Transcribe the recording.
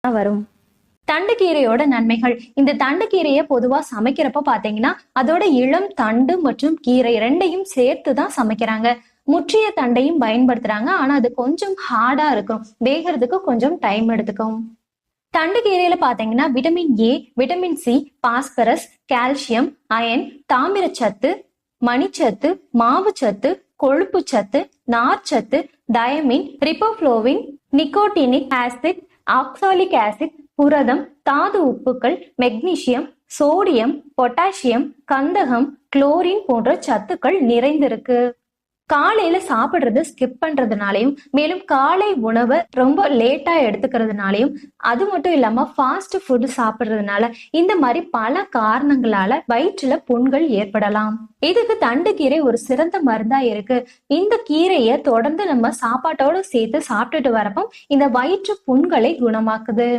வரும். தண்டுக்கீரையோட நன்மைகள். இந்த தண்டுக்கீரையை பொதுவா சமைக்கிறப்ப பாத்தீங்கன்னா அதோட இளம் தண்டு மற்றும் கீரை ரெண்டையும் சேர்த்து தான் சமைக்கிறாங்க. முற்றிய தண்டையும் பயன்படுத்துறாங்க. ஆனா அது கொஞ்சம் ஹார்டா இருக்கும், வேகிறதுக்கு கொஞ்சம் டைம் எடுத்துக்கும். தண்டுக்கீரையில பாத்தீங்கன்னா vitamin A, vitamin C, phosphorus, calcium, iron, தாமிரச்சத்து, மணிச்சத்து, மாவுச்சத்து, கொழுப்பு சத்து, நார்ச்சத்து, thiamine, riboflavin, nicotinic acid, oxalic acid, புரதம், தாது உப்புக்கள், மெக்னீசியம், சோடியம், பொட்டாசியம், கந்தகம், குளோரின் போன்ற சத்துக்கள் நிறைந்திருக்கு. காலையில சாப்பிடுறது ஸ்கிப் பண்றதுனாலையும், மேலும் காலை உணவை ரொம்ப லேட்டா எடுத்துக்கிறதுனாலையும், அது மட்டும் இல்லாம ஃபாஸ்ட் ஃபுட் சாப்பிடுறதுனால இந்த மாதிரி பல காரணங்களால வயிற்றுல புண்கள் ஏற்படலாம். இதுக்கு தண்டுக்கீரை ஒரு சிறந்த மருந்தா இருக்கு. இந்த கீரையை தொடர்ந்து நம்ம சாப்பாட்டோட சேர்த்து சாப்பிட்டுட்டு வரப்போ இந்த வயிற்று புண்களை குணமாக்குது.